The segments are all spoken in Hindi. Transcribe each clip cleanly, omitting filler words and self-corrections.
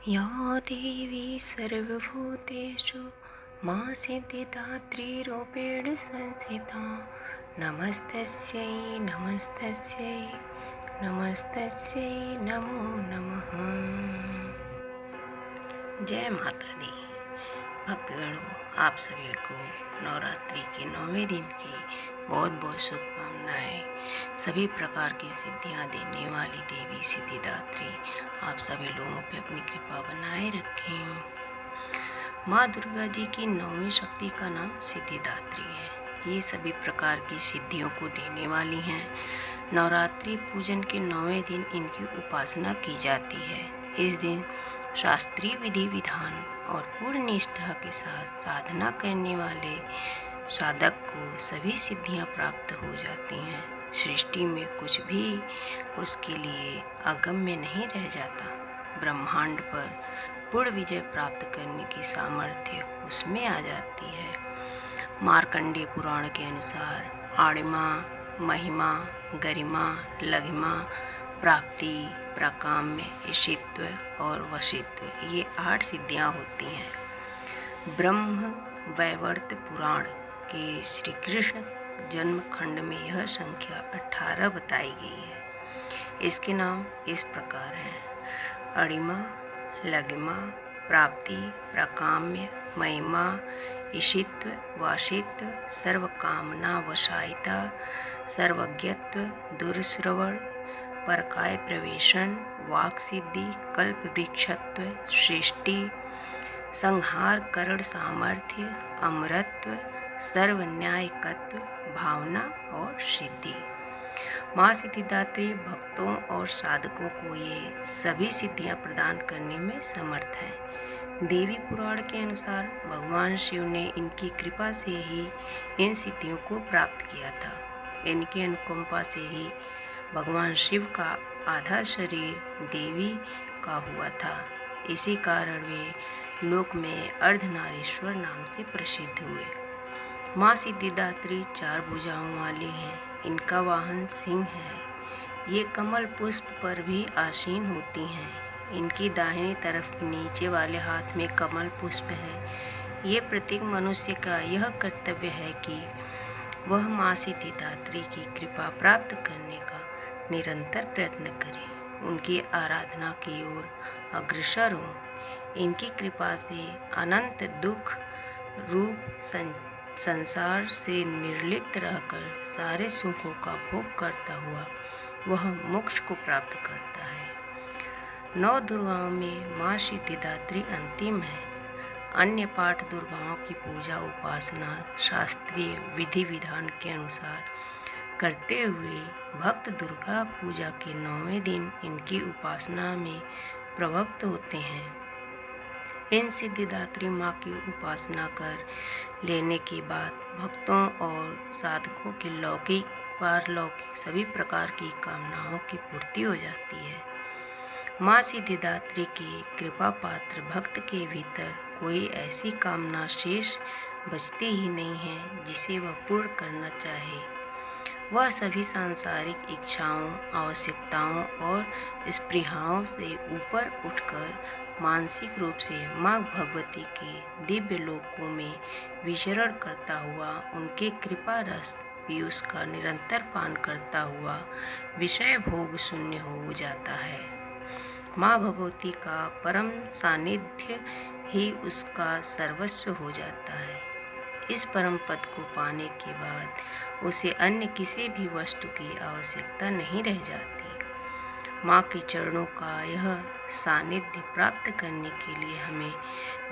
या देवी सर्वभूतेषु मां सिद्धिदात्रीरूपेण संस्थिता नमस्तस्यै नमस्तस्यै नमस्तस्यै नमो नमः। जय माता दी। भक्तगणों, आप सभी को नवरात्रि के 9वें दिन की बहुत बहुत शुभकामनाएं। सभी प्रकार की सिद्धियां देने वाली देवी सिद्धिदात्री आप सभी लोगों पे अपनी कृपा बनाए रखें। माँ दुर्गा जी की 9वीं शक्ति का नाम सिद्धिदात्री है। ये सभी प्रकार की सिद्धियों को देने वाली हैं। नवरात्रि पूजन के 9वें दिन इनकी उपासना की जाती है। इस दिन शास्त्रीय विधि विधान और पूर्ण निष्ठा के साथ साधना करने वाले साधक को सभी सिद्धियां प्राप्त हो जाती हैं। सृष्टि में कुछ भी उसके लिए अगम्य नहीं रह जाता। ब्रह्मांड पर पूर्ण विजय प्राप्त करने की सामर्थ्य उसमें आ जाती है। मार्कंडेय पुराण के अनुसार आड़िमा, महिमा, गरिमा, लघिमा, प्राप्ति, प्राकाम्य, ईशित्व और वशित्व, ये 8 सिद्धियां होती हैं। ब्रह्म वैवर्त पुराण के श्री कृष्ण जन्म खंड में यह संख्या 18 बताई गई है। इसके नाम इस प्रकार हैं: अणिमा, लघिमा, प्राप्ति, प्राकाम्य, महिमा, ईशित्व, वाशित्व, सर्वकामना वशायिता, सर्वज्ञत्व, दुर्श्रवण, परकाय प्रवेशन, वाक सिद्धि, कल्प वृक्षत्व, सृष्टि, संहार करण सामर्थ्य, अमरत्व, सर्वन्यायकत्व, भावना और सिद्धि। माँ सिद्धिदात्री भक्तों और साधकों को ये सभी सिद्धियां प्रदान करने में समर्थ हैं। देवी पुराण के अनुसार भगवान शिव ने इनकी कृपा से ही इन सिद्धियों को प्राप्त किया था। इनकी अनुकंपा से ही भगवान शिव का आधा शरीर देवी का हुआ था। इसी कारण वे लोक में अर्धनारीश्वर नाम से प्रसिद्ध हुए। माँ सिद्धिदात्री 4 भुजाओं वाली हैं। इनका वाहन सिंह है। ये कमल पुष्प पर भी आसीन होती हैं। इनकी दाहिनी तरफ नीचे वाले हाथ में कमल पुष्प है। ये प्रत्येक मनुष्य का यह कर्तव्य है कि वह माँ सिद्धिदात्री की कृपा प्राप्त करने का निरंतर प्रयत्न करें, उनकी आराधना की ओर अग्रसर हों। इनकी कृपा से अनंत दुख रूप संसार से निर्लिप्त रहकर सारे सुखों का भोग करता हुआ वह मोक्ष को प्राप्त करता है। 9 दुर्गाओं में माँ सिद्धिदात्री अंतिम है। अन्य पाठ दुर्गाओं की पूजा उपासना शास्त्रीय विधि विधान के अनुसार करते हुए भक्त दुर्गा पूजा के 9वें दिन इनकी उपासना में प्रवृत्त होते हैं। इन सिद्धिदात्री माँ की उपासना कर लेने के बाद भक्तों और साधकों के लौकिक पारलौकिक सभी प्रकार की कामनाओं की पूर्ति हो जाती है। माँ सिद्धिदात्री के कृपा पात्र भक्त के भीतर कोई ऐसी कामना शेष बचती ही नहीं है जिसे वह पूर्ण करना चाहे। वह सभी सांसारिक इच्छाओं, आवश्यकताओं और स्पृहाओं से ऊपर उठकर मानसिक रूप से माँ भगवती के दिव्य लोकों में विचरण करता हुआ उनके कृपा रस पीयूष का निरंतर पान करता हुआ विषय भोग शून्य हो जाता है। माँ भगवती का परम सानिध्य ही उसका सर्वस्व हो जाता है। इस परम पद को पाने के बाद उसे अन्य किसी भी वस्तु की आवश्यकता नहीं रह जाती। माँ के चरणों का यह सानिध्य प्राप्त करने के लिए हमें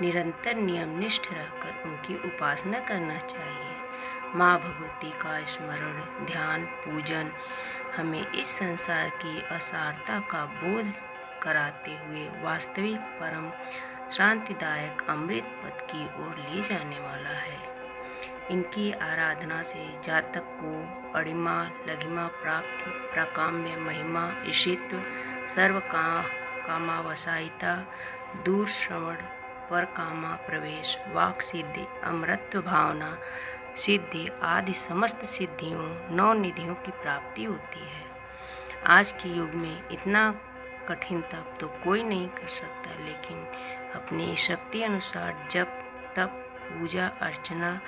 निरंतर नियमनिष्ठ रहकर उनकी उपासना करना चाहिए। माँ भगवती का स्मरण, ध्यान, पूजन हमें इस संसार की असारता का बोध कराते हुए वास्तविक परम शांतिदायक अमृत पद की ओर ले जाने वाला है। इनकी आराधना से जातक को अणिमा, लघिमा, प्राप्ति, प्राकाम्य, महिमा, ईशित्व, सर्व कामावसायिता, दूर श्रवण, पर कामा प्रवेश, वाक सिद्धि, अमरत्व भावना सिद्धि आदि समस्त सिद्धियों 9 निधियों की प्राप्ति होती है। आज के युग में इतना कठिन तप तो कोई नहीं कर सकता, लेकिन अपनी शक्ति अनुसार जब तप पूजा अर्चना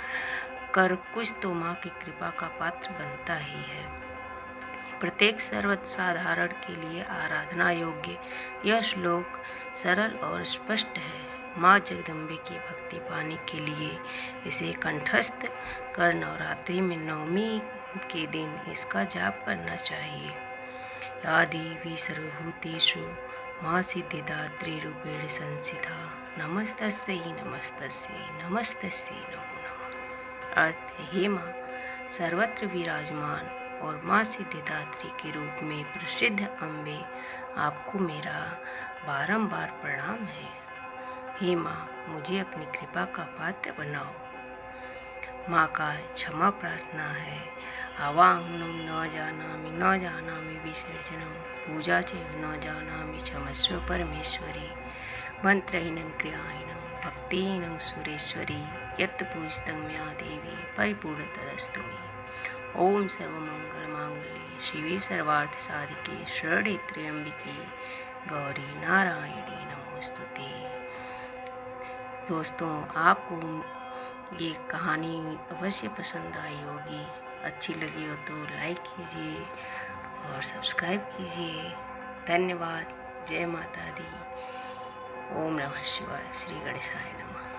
कर कुछ तो माँ की कृपा का पात्र बनता ही है। प्रत्येक सर्वसाधारण के लिए आराधना योग्य यह श्लोक सरल और स्पष्ट है। माँ जगदम्बे की भक्ति पाने के लिए इसे कंठस्थ कर नवरात्रि में नवमी के दिन इसका जाप करना चाहिए। या देवी सर्वभूतेषु माँ सिद्धिदात्री रूपेण संस्थिता नमस्तस्यै नमस्तस्यै नमस्तस्यै नमो नमः। अर्थ: हे माँ सर्वत्र विराजमान और माँ सिद्धिदात्री के रूप में प्रसिद्ध अम्बे, आपको मेरा बारंबार प्रणाम है। हे माँ मुझे अपनी कृपा का पात्र बनाओ। माँ का क्षमा प्रार्थना है। आवाहनम न जानामि विसर्जनम पूजा च न जानामि क्षमस्व परमेश्वरी। मंत्रहीनं क्रियाहीनं भक्तिहीनं सुरेश्वरी यत् पूजितं मया देवी परिपूर्णतदस्तु मे। ओम सर्वमंगलमांगल्ये शिवे सर्वार्थसाधिके शरण्ये त्र्यंबके गौरी नारायणी नमोस्तुते। दोस्तों, आपको ये कहानी अवश्य पसंद आई होगी। अच्छी लगी हो तो लाइक कीजिए और सब्सक्राइब कीजिए। धन्यवाद। जय माता दी। ओम नमः शिवाय। श्री गणेशाय नमः।